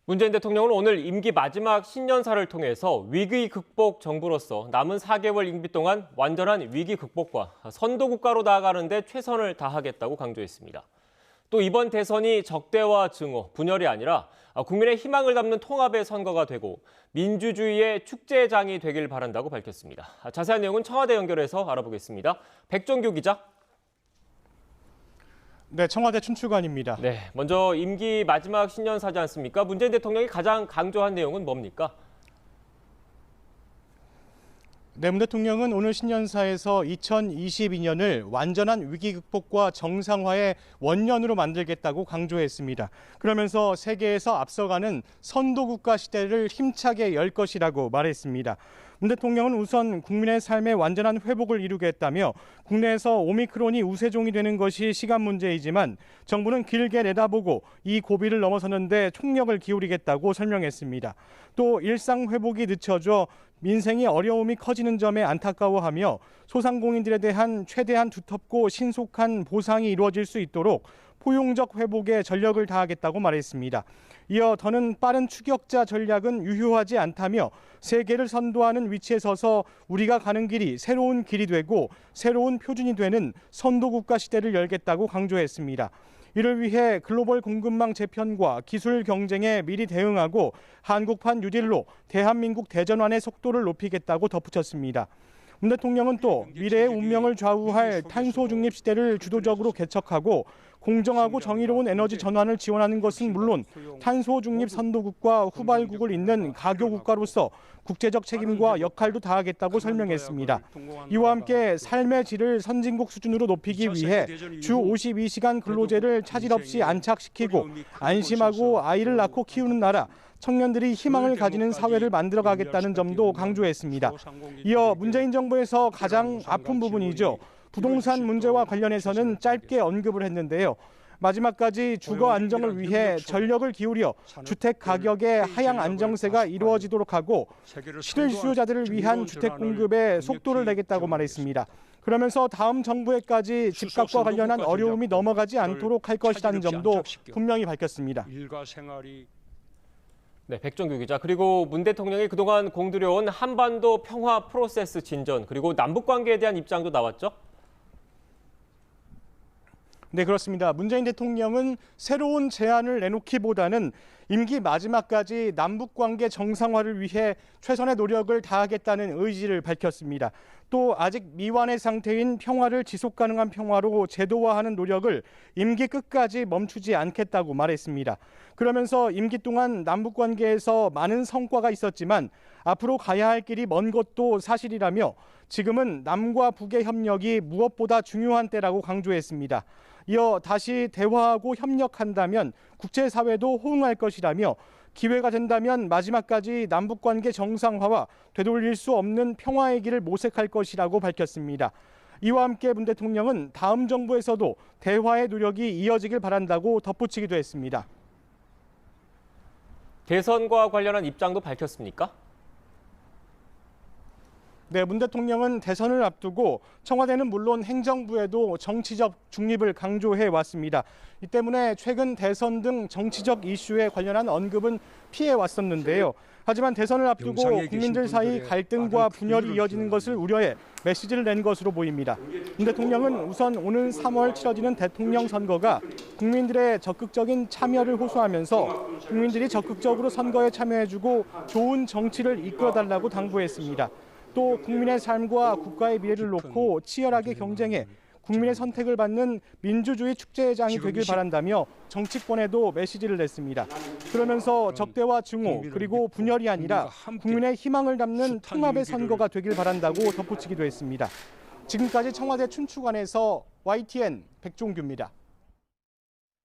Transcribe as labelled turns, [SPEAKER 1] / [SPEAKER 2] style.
[SPEAKER 1] 문재인 대통령은 오늘 임기 마지막 신년사를 통해서 위기 극복 정부로서 남은 4개월 임기 동안 완전한 위기 극복과 선도 국가로 나아가는 데 최선을 다하겠다고 강조했습니다. 또 이번 대선이 적대와 증오, 분열이 아니라 국민의 희망을 담는 통합의 선거가 되고 민주주의의 축제장이 되길 바란다고 밝혔습니다. 자세한 내용은 청와대 연결해서 알아보겠습니다. 백종규 기자.
[SPEAKER 2] 네, 청와대 춘추관입니다.
[SPEAKER 1] 네, 먼저 임기 마지막 신년사지 않습니까? 문재인 대통령이 가장 강조한 내용은 뭡니까?
[SPEAKER 2] 네, 문 대통령은 오늘 신년사에서 2022년을 완전한 위기 극복과 정상화의 원년으로 만들겠다고 강조했습니다. 그러면서 세계에서 앞서가는 선도국가 시대를 힘차게 열 것이라고 말했습니다. 문 대통령은 우선 국민의 삶의 완전한 회복을 이루겠다며 국내에서 오미크론이 우세종이 되는 것이 시간 문제이지만 정부는 길게 내다보고 이 고비를 넘어서는 데 총력을 기울이겠다고 설명했습니다. 또 일상 회복이 늦춰져 민생의 어려움이 커지는 점에 안타까워하며 소상공인들에 대한 최대한 두텁고 신속한 보상이 이루어질 수 있도록 포용적 회복에 전력을 다하겠다고 말했습니다. 이어 더는 빠른 추격자 전략은 유효하지 않다며 세계를 선도하는 위치에 서서 우리가 가는 길이 새로운 길이 되고 새로운 표준이 되는 선도국가 시대를 열겠다고 강조했습니다. 이를 위해 글로벌 공급망 재편과 기술 경쟁에 미리 대응하고 한국판 뉴딜로 대한민국 대전환의 속도를 높이겠다고 덧붙였습니다. 문 대통령은 또 미래의 운명을 좌우할 탄소 중립 시대를 주도적으로 개척하고 공정하고 정의로운 에너지 전환을 지원하는 것은 물론 탄소 중립 선도국과 후발국을 잇는 가교국가로서 국제적 책임과 역할도 다하겠다고 설명했습니다. 이와 함께 삶의 질을 선진국 수준으로 높이기 위해 주 52시간 근로제를 차질 없이 안착시키고 안심하고 아이를 낳고 키우는 나라, 청년들이 희망을 가지는 사회를 만들어가겠다는 점도 강조했습니다. 이어 문재인 정부에서 가장 아픈 부분이죠. 부동산 문제와 관련해서는 짧게 언급을 했는데요. 마지막까지 주거 안정을 위해 전력을 기울여 주택 가격의 하향 안정세가 이루어지도록 하고 실수요자들을 위한 주택 공급에 속도를 내겠다고 말했습니다. 그러면서 다음 정부에까지 집값과 관련한 어려움이 넘어가지 않도록 할 것이라는 점도 분명히 밝혔습니다.
[SPEAKER 1] 네, 백종규 기자. 그리고 문 대통령이 그동안 공들여온 한반도 평화 프로세스 진전, 그리고 남북 관계에 대한 입장도 나왔죠?
[SPEAKER 2] 네, 그렇습니다. 문재인 대통령은 새로운 제안을 내놓기보다는 임기 마지막까지 남북관계 정상화를 위해 최선의 노력을 다하겠다는 의지를 밝혔습니다. 또 아직 미완의 상태인 평화를 지속 가능한 평화로 제도화하는 노력을 임기 끝까지 멈추지 않겠다고 말했습니다. 그러면서 임기 동안 남북관계에서 많은 성과가 있었지만 앞으로 가야 할 길이 먼 것도 사실이라며 지금은 남과 북의 협력이 무엇보다 중요한 때라고 강조했습니다. 이어 다시 대화하고 협력한다면 국제사회도 호응할 것이라며 기회가 된다면 마지막까지 남북관계 정상화와 되돌릴 수 없는 평화의 길을 모색할 것이라고 밝혔습니다. 이와 함께 문 대통령은 다음 정부에서도 대화의 노력이 이어지길 바란다고 덧붙이기도 했습니다.
[SPEAKER 1] 대선과 관련한 입장도 밝혔습니까?
[SPEAKER 2] 네, 문 대통령은 대선을 앞두고 청와대는 물론 행정부에도 정치적 중립을 강조해 왔습니다. 이 때문에 최근 대선 등 정치적 이슈에 관련한 언급은 피해 왔었는데요. 하지만 대선을 앞두고 국민들 사이 갈등과 분열이 이어지는 것을 우려해 메시지를 낸 것으로 보입니다. 문 대통령은 우선 오는 3월 치러지는 대통령 선거가 국민들의 적극적인 참여를 호소하면서 국민들이 적극적으로 선거에 참여해주고 좋은 정치를 이끌어달라고 당부했습니다. 또 국민의 삶과 국가의 미래를 놓고 치열하게 경쟁해 국민의 선택을 받는 민주주의 축제장이 되길 바란다며 정치권에도 메시지를 냈습니다. 그러면서 적대와 증오 그리고 분열이 아니라 국민의 희망을 담는 통합의 선거가 되길 바란다고 덧붙이기도 했습니다. 지금까지 청와대 춘추관에서 YTN 백종규입니다.